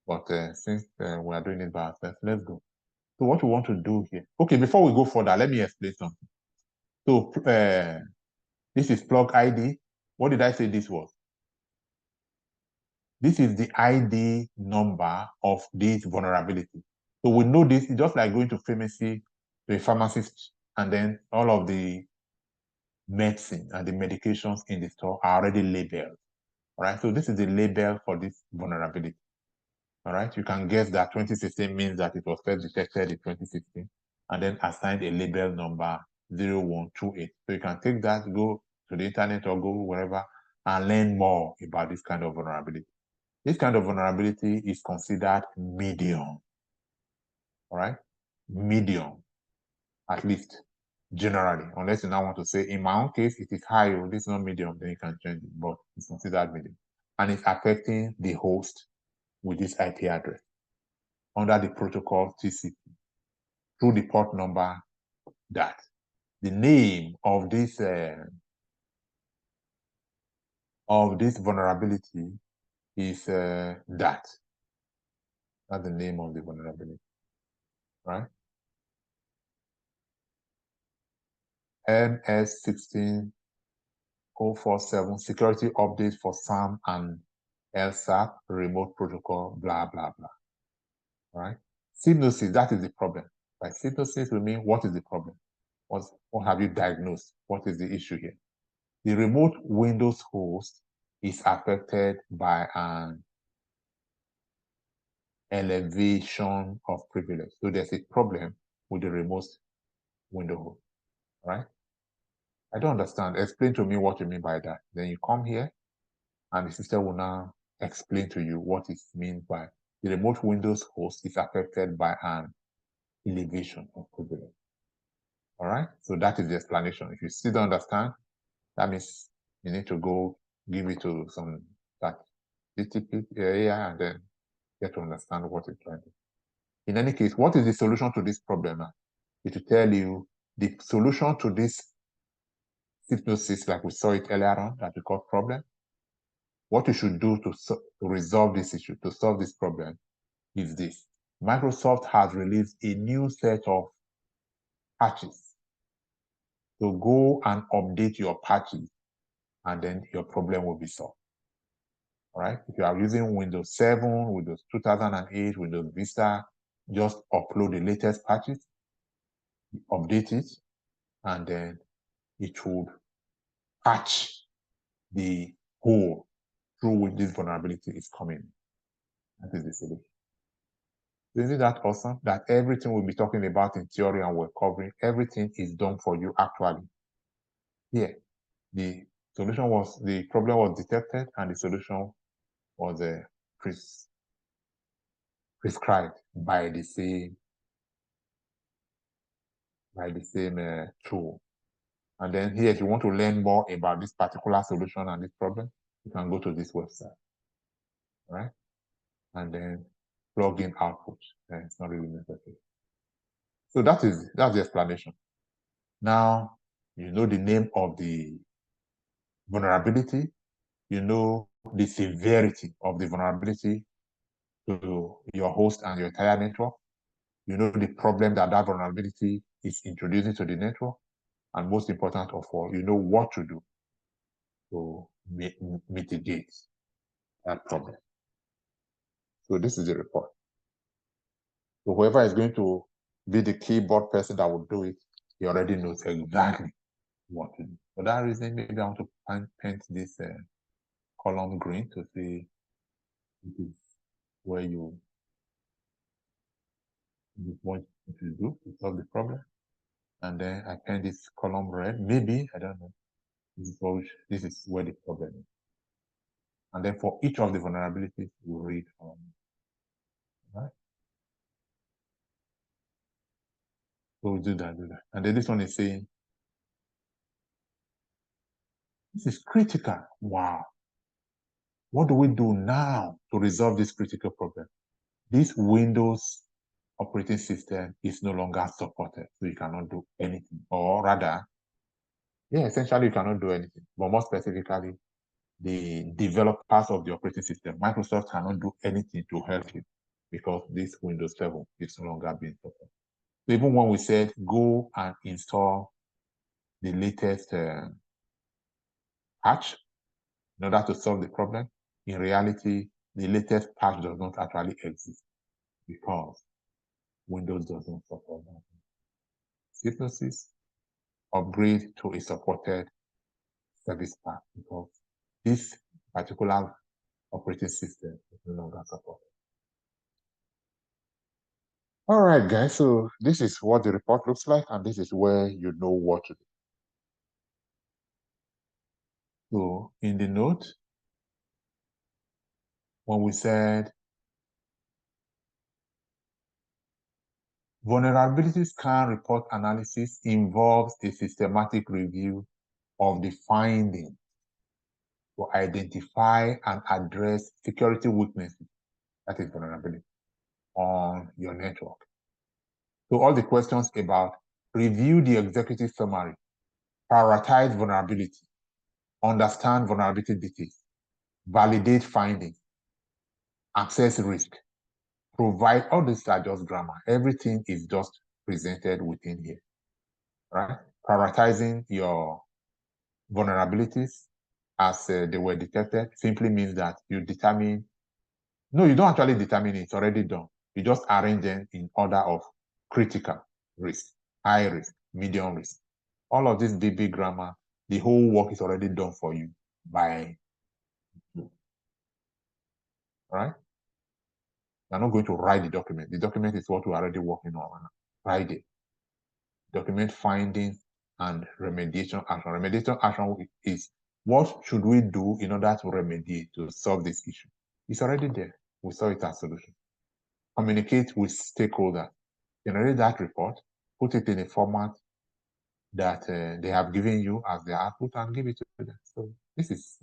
[SPEAKER 1] But since we are doing it by ourselves, let's go. So what we want to do here. Okay, before we go further, let me explain something. So this is plug ID. What did I say this was? This is the ID number of this vulnerability. So we know this, just like going to pharmacy, to a pharmacist, and then all of the medicine and the medications in the store are already labeled. All right, so this is the label for this vulnerability. All right, you can guess that 2016 means that it was first detected in 2016 and then assigned a label number 0128. So you can take that, go to the internet or go wherever and learn more about this kind of vulnerability. This kind of vulnerability is considered medium. All right, medium, at least generally, unless you now want to say, in my own case, it is high, or this is not medium, then you can change it, but it's considered medium. And it's affecting the host with this IP address under the protocol TCP through the port number that. The name of this vulnerability is that. That's the name of the vulnerability, right? MS16047 security update for SAM and LSAP remote protocol, blah, blah, blah. Right? Synopsis, that is the problem. By synopsis, we mean what is the problem? What have you diagnosed? What is the issue here? The remote Windows host is affected by an elevation of privilege. So there's a problem with the remote Windows host, right? I don't understand. Explain to me what you mean by that. Then you come here and the system will now explain to you what it means by the remote Windows host is affected by an elevation of privilege. All right, so that is the explanation. If you still don't understand, that means you need to go give it to some that GTP area and then get to understand what it's trying to do. In any case, what is the solution to this problem? It will tell you the solution to this hypnosis, like we saw it earlier on, that we call problem. What you should do to resolve this issue, to solve this problem, is this. Microsoft has released a new set of patches. So go and update your patches, and then your problem will be solved. All right. If you are using Windows 7, Windows 2008, Windows Vista, just upload the latest patches, update it, and then it would patch the hole through which this vulnerability is coming. That is the solution. Isn't that awesome? That everything we'll be talking about in theory and we're covering, everything is done for you actually. Here, the solution was, the problem was detected and the solution was prescribed by the same tool. And then here, if you want to learn more about this particular solution and this problem, you can go to this website, right? And then plug in output. And it's not really necessary. So that's the explanation. Now, you know the name of the vulnerability, you know the severity of the vulnerability to your host and your entire network. You know the problem that vulnerability is introducing to the network. And most important of all, you know what to do to mitigate that problem. So this is the report. So whoever is going to be the keyboard person that will do it, he already knows exactly what to do. For that reason, maybe I want to paint this column green to see this is where you want to do to solve the problem. And then I paint this column red. Maybe, I don't know. This is where the problem is. And then for each of the vulnerabilities, we read on. Right? So we'll do that. And then this one is saying, this is critical. Wow. What do we do now to resolve this critical problem? This Windows operating system is no longer supported, so you cannot do anything. Or rather, yeah, essentially you cannot do anything. But more specifically, the developers of the operating system, Microsoft, cannot do anything to help you because this Windows 7 is no longer being supported. So even when we said go and install the latest patch in order to solve the problem, in reality, the latest patch does not actually exist because Windows doesn't support that. Hypnosis, upgrade to a supported service pack because this particular operating system is no longer supported. All right, guys, so this is what the report looks like, and this is where you know what to do. So in the note, when we said vulnerability scan report analysis involves a systematic review of the findings to identify and address security weaknesses, that is vulnerability, on your network. So all the questions about review the executive summary, prioritize vulnerability, understand vulnerability details, validate findings, assess risk, provide, all these are just grammar. Everything is just presented within here, right? Prioritizing your vulnerabilities as they were detected simply means that you determine, no, you don't actually determine it, it's already done. You just arrange them in order of critical risk, high risk, medium risk. All of this big grammar, the whole work is already done for you by you, right? You're not going to write the document. The document is what we're already working on. Write it. Document findings and remediation action. Remediation action is what should we do in order to remediate, to solve this issue. It's already there. We saw it as a solution. Communicate with stakeholders. Generate that report, put it in a format that they have given you as their output and give it to them. So this is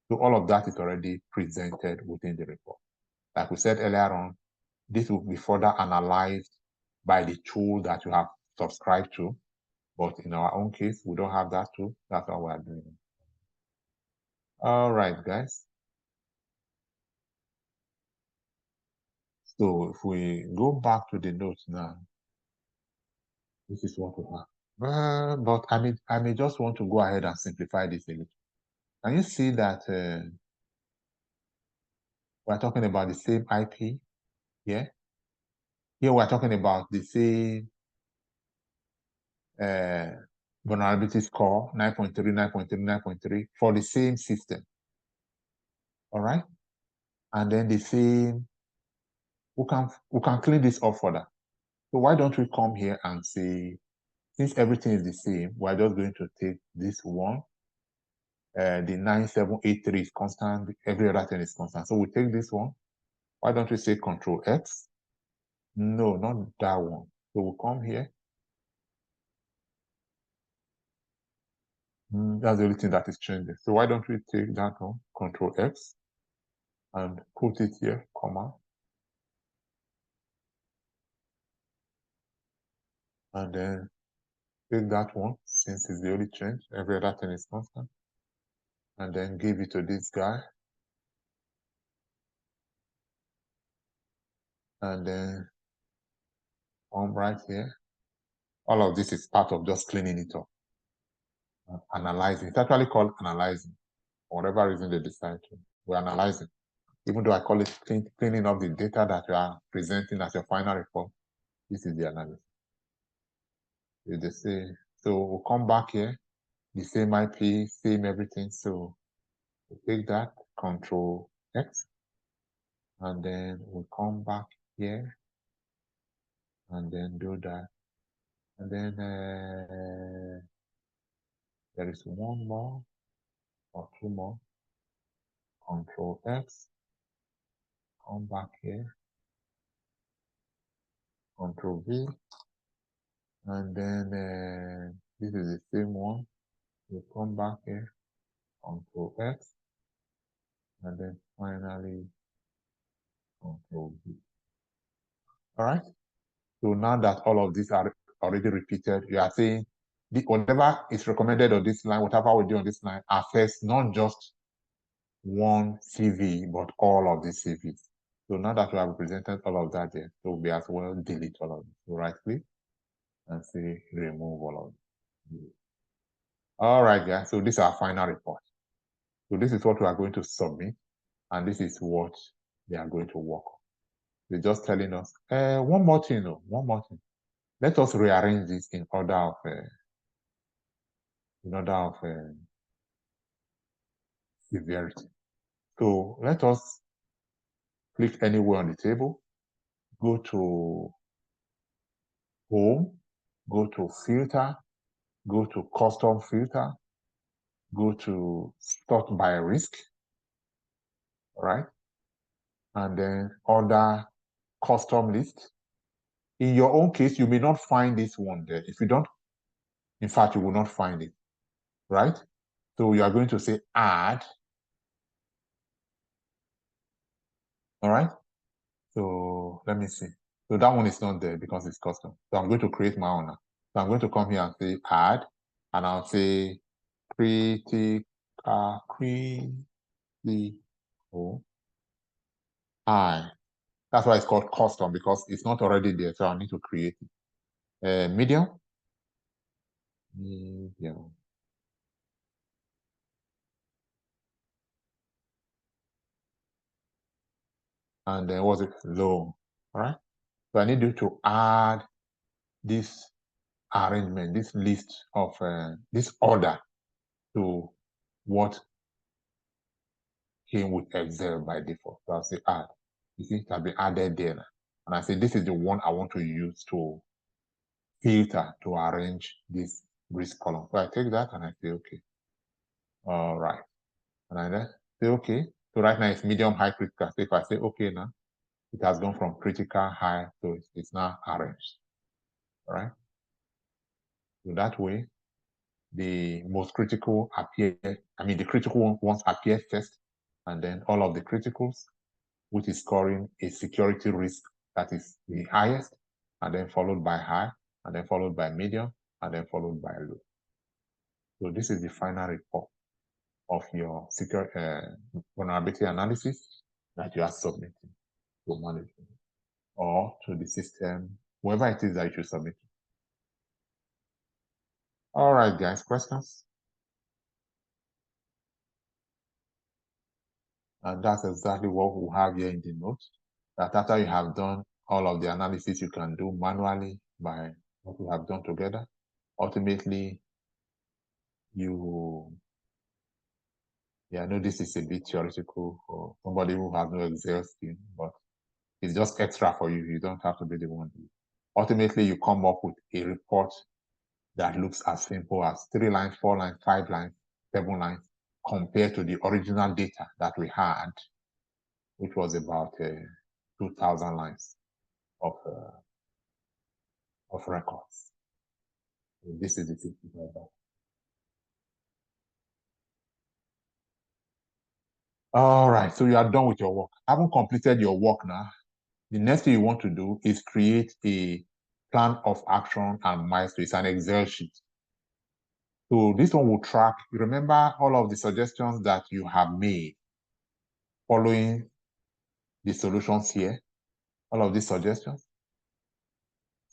[SPEAKER 1] so all of that is already presented within the report. Like we said earlier on, this will be further analyzed by the tool that you have subscribed to. But in our own case, we don't have that tool. That's what we are doing. All right, guys. So if we go back to the notes now, this is what we have. But I may just want to go ahead and simplify this a little. Can you see that we're talking about the same IP here? Here we're talking about the same vulnerability score, 9.3, 9.3, 9.3 for the same system. All right? And then the same, we can clean this up further. So why don't we come here and say, since everything is the same, we're just going to take this one. The 9783 is constant, every other thing is constant. So we take this one. Why don't we say Control X? No, not that one. So we'll come here. That's the only thing that is changing. So why don't we take that one, Control X, and put it here, comma. And then take that one, since it's the only change, every other thing is constant. And then give it to this guy. And then come right here. All of this is part of just cleaning it up. Analyzing. It's actually called analyzing. For whatever reason they decide to. We're analyzing. Even though I call it cleaning up the data that you are presenting as your final report, this is the analysis. They say, so we'll come back here, the same IP, same everything. So we'll take that, Control X, and then we'll come back here, and then do that. And then there is one more or two more. Control X, come back here, Control V, and then this is the same one. We'll come back here, Control X, and then finally Control V. All right. So now that all of these are already repeated, you are saying whatever is recommended on this line, whatever we do on this line, affects not just one CV, but all of these CVs. So now that we have presented all of that there, so we as well delete all of it. So right click and say remove all of it. All right, guys. So this is our final report. So this is what we are going to submit, and this is what they are going to work on. They're just telling us one more thing. Let us rearrange this in order of severity. So let us click anywhere on the table, go to home, go to filter, go to custom filter, go to sort by risk, right? And then order custom list. In your own case, you may not find this one there. If you don't, in fact, you will not find it, right? So you are going to say add. All right. So let me see. So that one is not there because it's custom. So I'm going to create my own now. So I'm going to come here and say add, and I'll say critical. That's why it's called custom, because it's not already there. So I need to create it. Medium. And then what's it? Low. All right. So I need you to add this arrangement, this list of this order to what came with Excel by default. So I'll say add. You see, it has been added there now. And I say this is the one I want to use to filter, to arrange this risk column. So I take that and I say okay. All right. And I then say okay. So right now it's medium, high, critical. So if I say okay now, it has gone from critical, high, so it's now arranged. All right. So that way, the most critical appear, the critical ones appear first, and then all of the criticals, which is scoring a security risk that is the highest, and then followed by high, and then followed by medium, and then followed by low. So this is the final report of your vulnerability analysis that you are submitting to management or to the system, whoever it is that you should submit. All right, guys, questions? And that's exactly what we have here in the notes, that after you have done all of the analysis you can do manually by what we have done together, ultimately I know this is a bit theoretical for somebody who has no Excel skill, but it's just extra for you. You don't have to be the one. Ultimately, you come up with a report that looks as simple as 3 lines, 4 lines, 5 lines, 7 lines, compared to the original data that we had, which was about 2,000 lines of records. So this is the thing about. All right, so you are done with your work. Having completed your work now, the next thing you want to do is create a plan of action and milestones, an Excel sheet. So this one will track, remember all of the suggestions that you have made following the solutions here, all of these suggestions.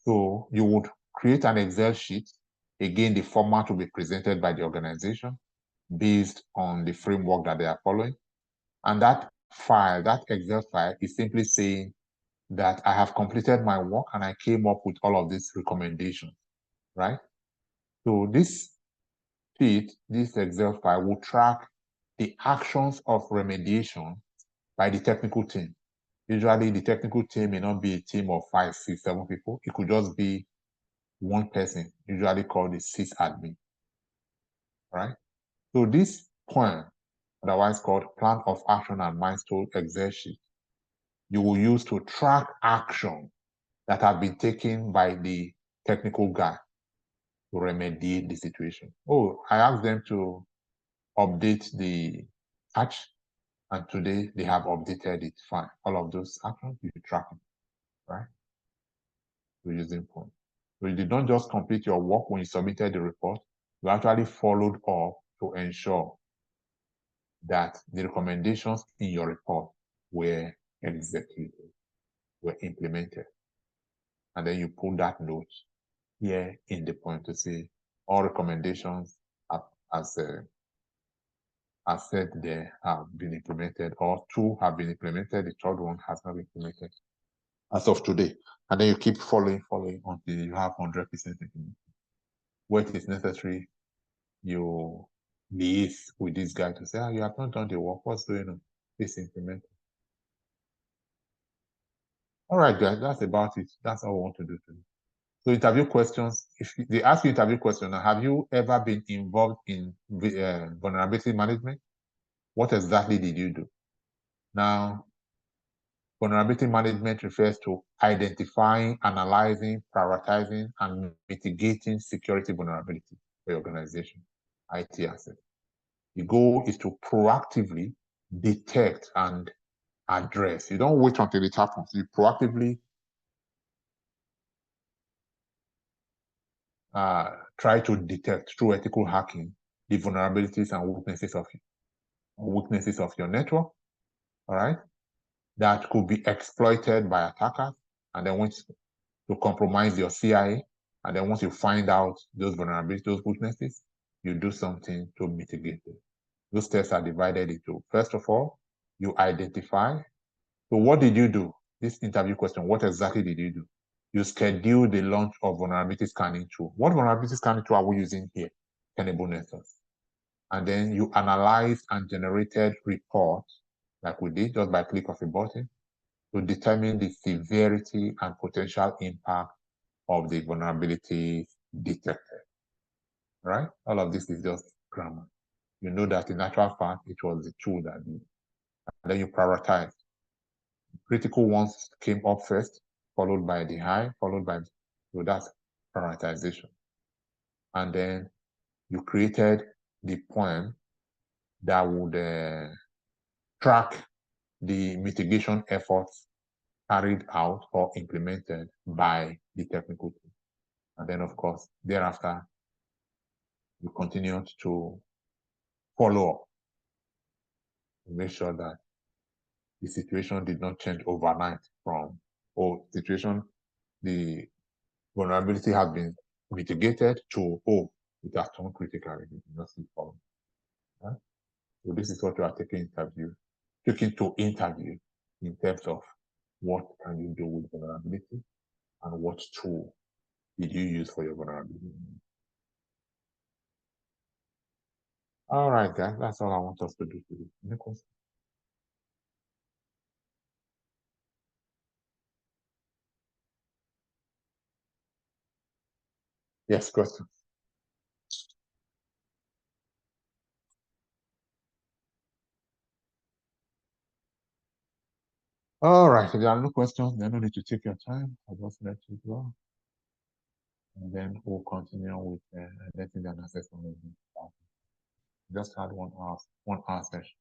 [SPEAKER 1] So you would create an Excel sheet. Again, the format will be presented by the organization based on the framework that they are following. And that file, that Excel file, is simply saying that I have completed my work and I came up with all of these recommendations, right? So this sheet, this Excel file, will track the actions of remediation by the technical team. Usually the technical team may not be a team of 5, 6, 7 people. It could just be one person, usually called the sysadmin, right? So this plan, otherwise called plan of action and milestone Excel sheet, you will use to track action that have been taken by the technical guy to remediate the situation. Oh, I asked them to update the patch, and today they have updated it. Fine. All of those actions, you track them, right? So using point. So you did not just complete your work when you submitted the report, you actually followed up to ensure that the recommendations in your report were executed, were implemented. And then you put that note here in the point to say all recommendations as said there have been implemented, or 2 have been implemented, the 3rd one has not been implemented as of today. And then you keep following until you have 100% implemented. Where it is necessary, you liaise with this guy to say, you have not done the work, what's going on? Please implement it. All right, guys, that's about it. That's all I want to do today. So interview questions, if they ask you interview question, have you ever been involved in vulnerability management? What exactly did you do? Now, vulnerability management refers to identifying, analyzing, prioritizing, and mitigating security vulnerability for your organization, IT assets. The goal is to proactively detect and address. You don't wait until it happens. You proactively try to detect through ethical hacking the vulnerabilities and weaknesses of your network, all right? That could be exploited by attackers, and then once to compromise your CIA, and then once you find out those vulnerabilities, those weaknesses, you do something to mitigate it. Those steps are divided into, first of all, you identify. So what did you do? This interview question, what exactly did you do? You schedule the launch of vulnerability scanning tool. What vulnerability scanning tool are we using here? Tenable Nessus. And then you analyze and generated reports, like we did just by click of a button, to determine the severity and potential impact of the vulnerability detected. Right? All of this is just grammar. You know that in actual fact, it was the tool that did. And then you prioritize. Critical ones came up first, followed by the high, followed by, so that's prioritization. And then you created the poem that would track the mitigation efforts carried out or implemented by the technical team. And then, of course, thereafter, you continued to follow up to make sure that the situation did not change overnight from, the vulnerability has been mitigated to, it has turned critical. Right? So this is what you are taking to interview in terms of what can you do with vulnerability and what tool did you use for your vulnerability. All right, guys, that's all I want us to do today. Any questions? Yes, questions. All right, if there are no questions, then no need to take your time. I'll just let you go. And then we'll continue with letting an assessment. Just had 1 hour session.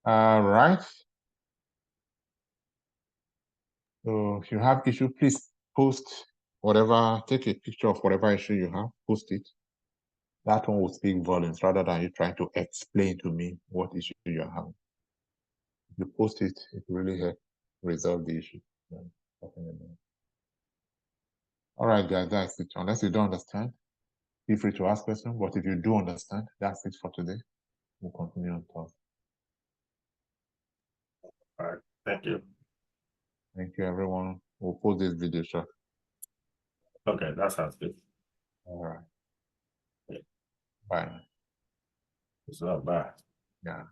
[SPEAKER 1] All right. So if you have issue, please post whatever, take a picture of whatever issue you have, post it. That one will speak volumes rather than you trying to explain to me what issue you are having. If you post it, it will really help resolve the issue. All right, guys, that's it. Unless you don't understand, feel free to ask questions. But if you do understand, that's it for today. We'll continue on Thursday.
[SPEAKER 2] All right. Thank you.
[SPEAKER 1] Thank you, everyone. We'll post this video short.
[SPEAKER 2] Okay, that sounds good.
[SPEAKER 1] All right.
[SPEAKER 2] Yeah.
[SPEAKER 1] Bye.
[SPEAKER 2] It's not bad.
[SPEAKER 1] Yeah.